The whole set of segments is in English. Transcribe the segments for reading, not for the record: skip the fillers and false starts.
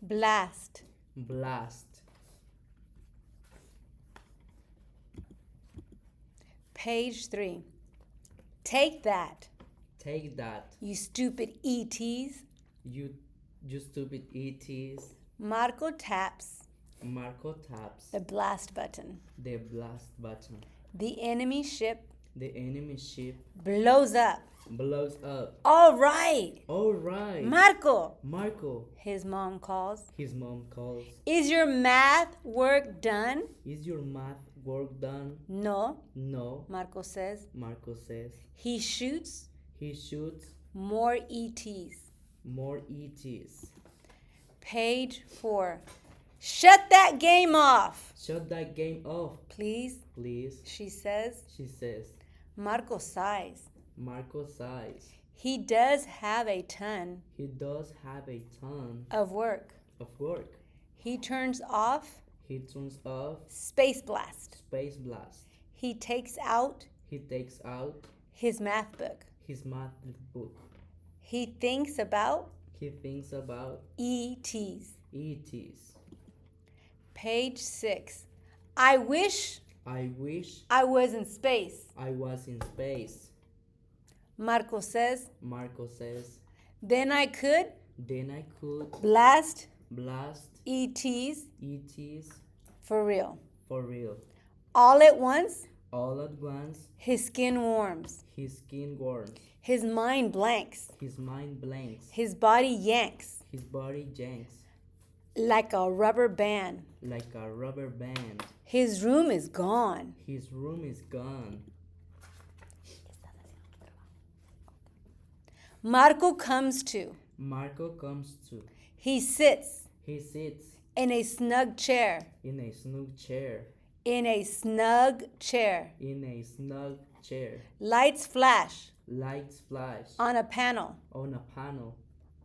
Blast. Blast. Page 3. Take that, Take that, you stupid ETs. you stupid ETs. Marco taps Marco taps the blast button. the blast button. The enemy ship The enemy ship blows up. blows up. All right. All right. Marco, Marco, his mom calls. his mom calls. Is your math work done? Is your math work done? No, No, Marco says. Marco says. He shoots He shoots more ETs. more ETs. Page 4. Shut that game off, Shut that game off, please, please, she says. she says. Marco sighs. Marco sighs. He does have a ton He does have a ton of work. of work. He turns off He turns off Space Blast. Space Blast. He takes out He takes out his math book. his math book. He thinks about He thinks about ETs. ETs. Page 6. I wish I wish I was in space, I was in space, Marco says. Marco says. Then I could Then I could blast blast ETs ETs for real. for real. All at once, All at once, his skin warms. his skin warms, His mind blanks. his mind blanks, His body yanks his body janks like a rubber band. like a rubber band. His room is gone. His room is gone. Marco comes to. Marco comes to. He sits He sits in a snug chair. in a snug chair. In a snug chair. In a snug chair. Lights flash Lights flash on a panel. on a panel.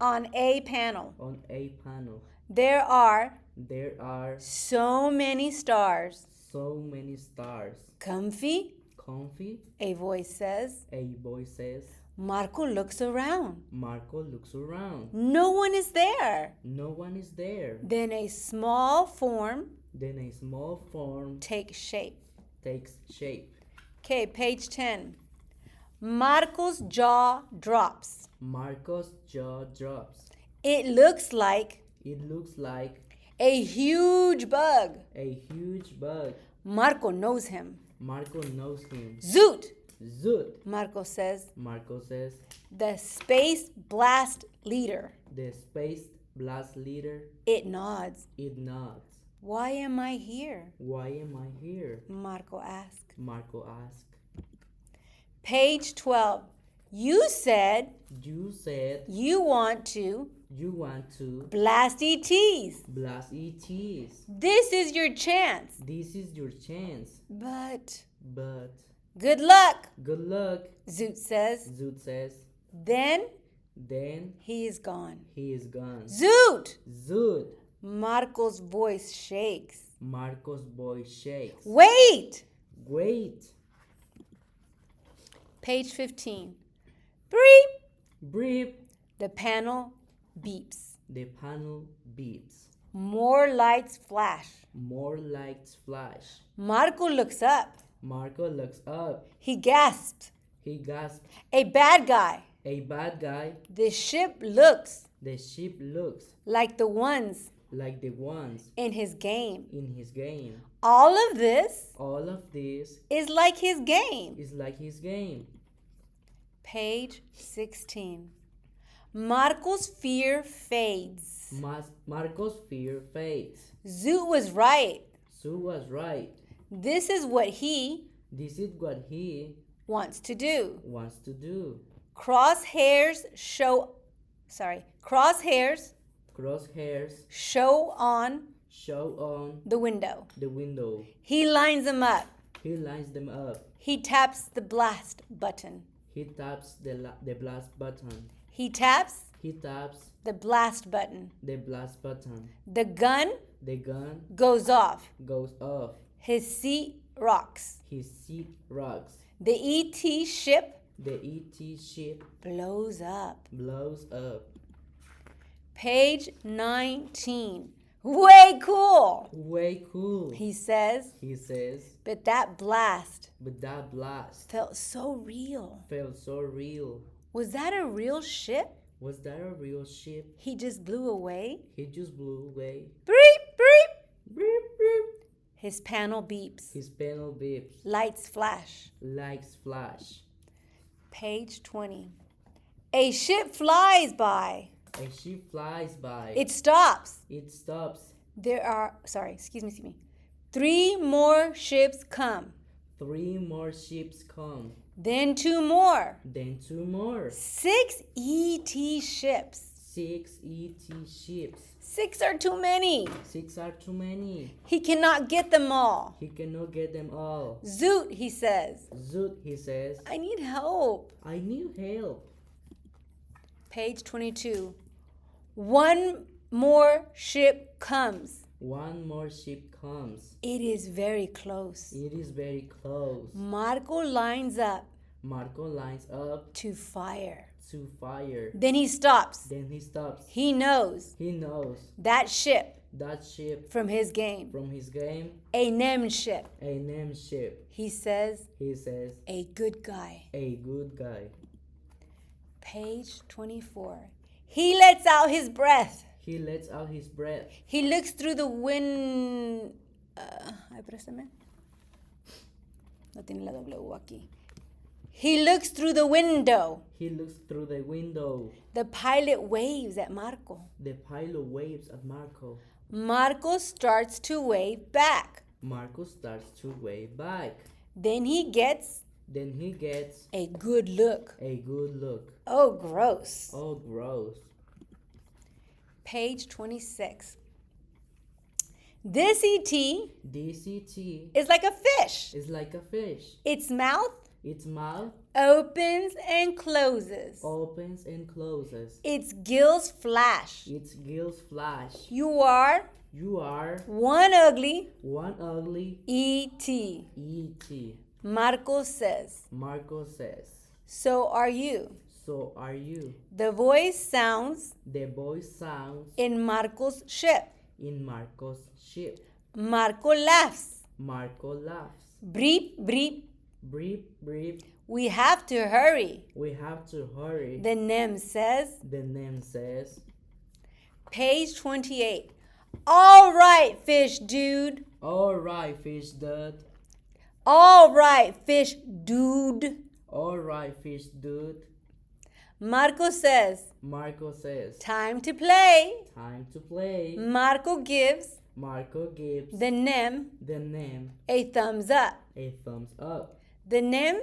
On a panel. On a panel. There are There are so many stars. so many stars. Comfy, Comfy, a voice says. a boy says. Marco looks around. Marco looks around. No one is there. No one is there. Then a small form Then a small form takes shape. takes shape. Okay, page 10. Marco's jaw drops. Marco's jaw drops. It looks like It looks like a huge bug. a huge bug. Marco knows him. Marco knows him. Zoot, Zoot, Marco says. Marco says. The space blast leader. The space blast leader. It nods. It nods. Why am I here? Why am I here? Marco asks. Marco asked. Page 12. You said You said you want to you want to blast ETs. blast ETs. This is your chance. This is your chance. But But good luck, good luck, Zoot says. Zoot says. Then Then he is gone. he is gone. Zoot! Zoot, Marco's voice shakes. Marco's voice shakes. Wait! Wait. Page 15. Breep! Brief. The panel beeps. The panel beeps. More lights flash. More lights flash. Marco looks up. Marco looks up. He gasps. He gasps. A bad guy. A bad guy. The ship looks The ship looks like the ones like the ones in his game. in his game. All of this All of this is like his game. is like his game. Page 16. Marco's fear fades. Marco's fear fades. Zoot was right. Sue was right. This is what he This is what he wants to do. wants to do. Crosshairs show on Show on the window. the window. He lines them up. He lines them up. He taps the blast button. He taps the blast button. He taps He taps the blast button. the blast button. The gun The gun goes off. goes off. His seat rocks. His seat rocks. The ET ship The ET ship blows up. blows up. Page 19. Way cool, Way cool. he says. He says, But that blast but that blast felt so real. felt so real. Was that a real ship Was that a real ship? he just blew away? He just blew away. Beep, beep. Beep, beep. His panel beeps. His panel beeps. Lights flash. Lights flash. Page 20. A ship flies by. A ship flies by. It stops. It stops. Excuse me. 3 more ships come. 3 more ships come. Then 2 more. Then 2 more. 6 ET ships. 6 ET ships. 6 are too many. 6 are too many. He cannot get them all. He cannot get them all. Zoot, he says. Zoot, he says, I need help. I need help. Page 22. 1 more ship comes. 1 more ship comes. It is very close. It is very close. Marco lines up Marco lines up to fire. to fire. Then he stops. Then he stops. He knows He knows that ship that ship from his game. from his game, A NEM ship. a name ship. He says, He says, a good guy. a good guy. Page 24. He lets out his breath. He lets out his breath. He looks through the wind. Ay, préstame. No tiene la W aquí. He looks through the window. He looks through the window. The pilot waves at Marco. The pilot waves at Marco. Marco starts to wave back. Marco starts to wave back. Then he gets Then he gets a good look. a good look. Oh, gross. Oh, gross. Page 26. This ET DCT is like a fish. is like a fish. Its mouth Its mouth opens and closes. opens and closes. Its gills flash. Its gills flash. You are You are one ugly one ugly ET. ET. Marco says. Marco says. So are you. So are you. The voice sounds The voice sounds in Marco's ship. in Marco's ship. Marco laughs. Marco laughs. Breep, breep. Breep, breep. We have to hurry. We have to hurry. The NEM says. The name says. Page 28. All right, fish dude. All right, fish dude. All right, fish dude. All right, fish dude. Marco says. Marco says. Time to play. Time to play. Marco gives Marco gives the NEM the name a thumbs up. a thumbs up. The NEM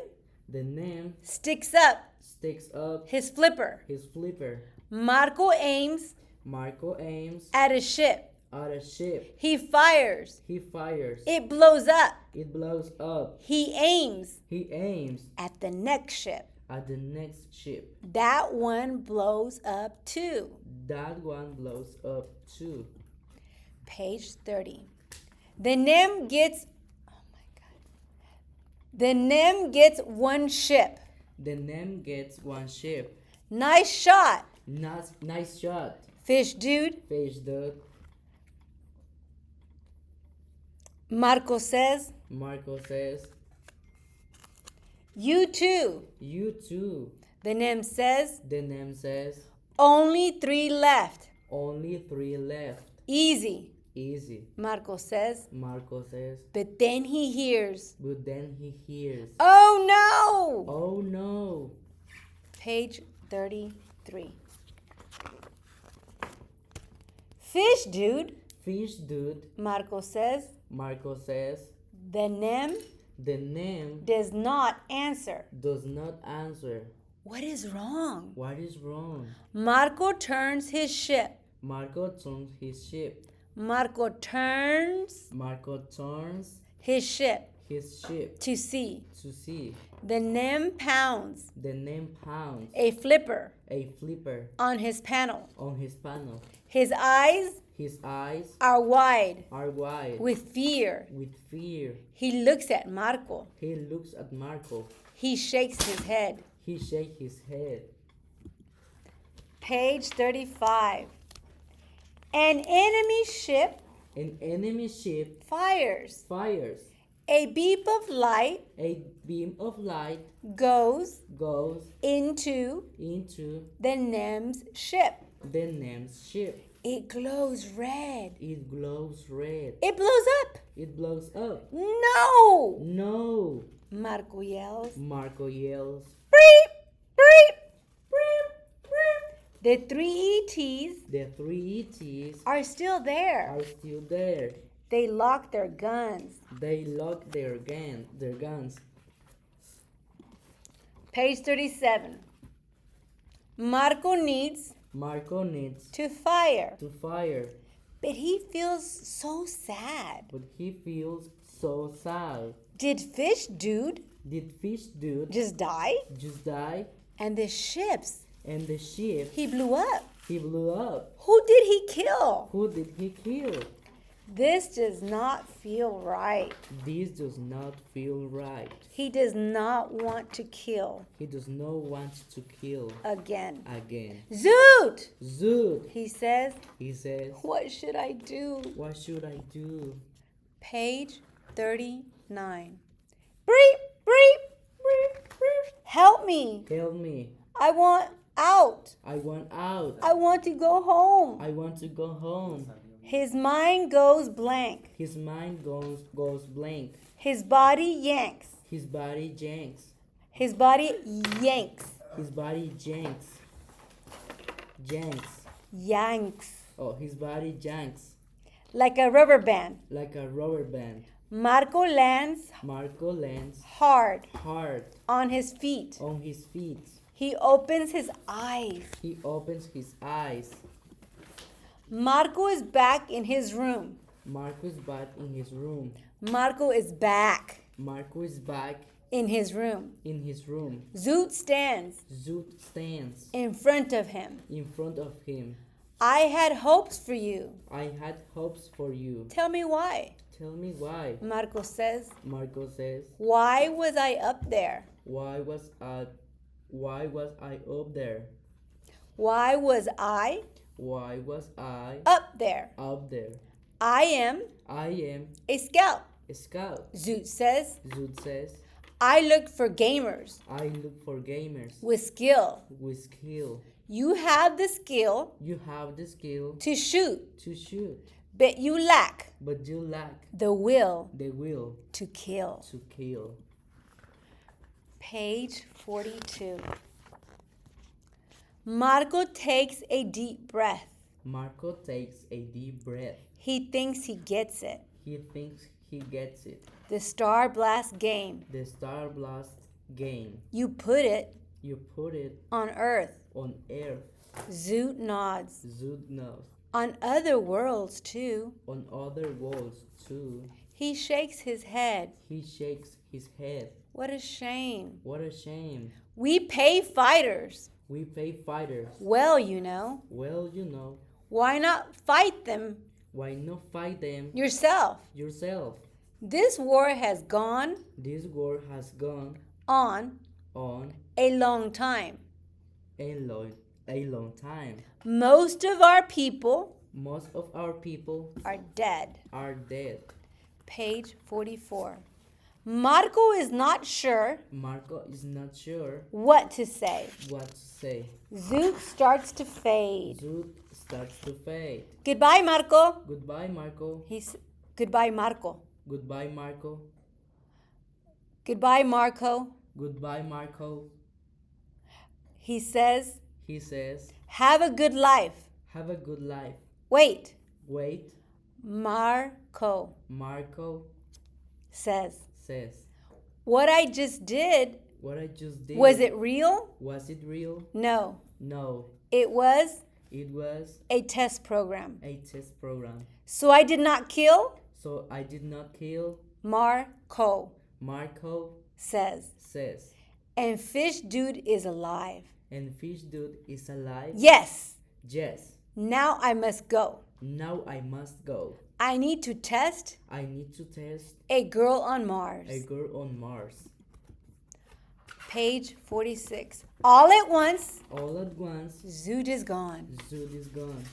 The name sticks up sticks up his flipper. his flipper. Marco aims Marco aims at a ship. at a ship. He fires. He fires. It blows up. It blows up. He aims He aims at the next ship. at the next ship. That one blows up too. That one blows up too. Page 30. The NEM gets The NEM gets one ship. The name gets one ship. Nice shot, Nice shot, fish dude. fish dude. Marco says. Marco says. You too. You too. The NEM says. The name says. Only 3 left. Only 3 left. Easy, Easy. Marco says. Marco says. But then he hears. But then he hears. Oh no! Oh no. Page 33. Fish dude, Fish dude. Marco says. Marco says. The NEM The name does not answer. does not answer. What is wrong? What is wrong? Marco turns his ship. Marco turns his ship. Marco turns Marco turns his ship his ship to see. to see. The NEM pounds The name pounds a flipper a flipper on his panel. on his panel. His eyes His eyes are wide are wide with fear. with fear. He looks at Marco. He looks at Marco. He shakes his head. He shakes his head. Page 35. An enemy ship An enemy ship fires. fires. A beam of light A beam of light goes goes into into the NEM's ship. the name's ship. It glows red. It glows red. It blows up. It blows up. No! No! Marco yells. Marco yells. Beep, beep, beep, beep. The three ETs The three ETs are still there. are still there. They lock their guns. They lock their guns. Page 37. Marco needs Marco needs to fire, to fire, but he feels so sad. but he feels so sad. Did Fish Dude Did Fish Dude just die? just die? And the ships And the ship he blew up. he blew up. Who did he kill? Who did he kill? This does not feel right. This does not feel right. He does not want to kill He does not want to kill again. again. Zoot! Zoot, He says, he says, what should I do? what should I do? Page 39. Breep, breep, breep, breep. Help me. Help me. I want out. I want out. I want to go home. I want to go home. His mind goes blank. His mind goes blank. His body yanks. His body janks. His body yanks. His body janks. Janks. Yanks. Oh, his body janks Like a rubber band. like a rubber band. Marco lands Marco lands hard hard on his feet. on his feet. He opens his eyes. He opens his eyes. Marco is back in his room. Marco is back in his room. Marco is back Marco is back in his room. in his room. Zoot stands Zoot stands in front of him. in front of him. I had hopes for you. I had hopes for you. Tell me why. Tell me why. Marco says, Marco says, why was I up there? why was I up there? Why was I Why was I up there? up there? I am I am a scout. a scout. Zoot says, Zoot says, I looked for gamers I look for gamers with skill. with skill. You have the skill You have the skill to shoot, to shoot, but you lack but you lack the will the will to kill. to kill. Page 42. Marco takes a deep breath. Marco takes a deep breath. He thinks he gets it. He thinks he gets it. The Star Blast game. The Star Blast game. You put it You put it on Earth. on Earth. Zoot nods. Zoot knows. On other worlds, too. On other worlds too. He shakes his head. He shakes his head. What a shame. What a shame. We pay fighters. We pay fighters. Well, you know. Well, you know. Why not fight them Why not fight them yourself? yourself? This war has gone This war has gone on on a long time. a long time. Most of our people Most of our people are dead. are dead. Page 44. Marco is not sure Marco is not sure what to say. what to say. Zoot starts to fade. Zoot starts to fade. Goodbye, Marco. Goodbye, Marco. Goodbye, Marco. Goodbye, Marco. Goodbye, Marco. Goodbye, Marco. He says, He says, have a good life. have a good life. Wait. Wait, Marco Marco says, what I just did, I just did. was it real? Was it real? No. No. It was It was a test program. a test program. So I did not kill? So I did not kill. Marco Marco says. says. And Fish Dude is alive. And Fish Dude is alive? Yes. Yes. Now I must go. Now I must go. I need to test I need to test a girl on Mars. a girl on Mars. Page 46. All at once, All at once, Zoot is gone. Zoot is gone.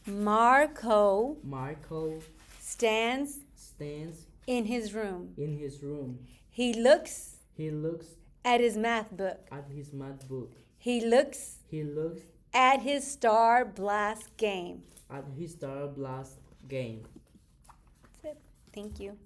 Marco Marco stands stands in his room. in his room. He looks He looks at his math book. at his math book. He looks He looks at his Star Blast game. at his Star Blast game. That's it. Thank you.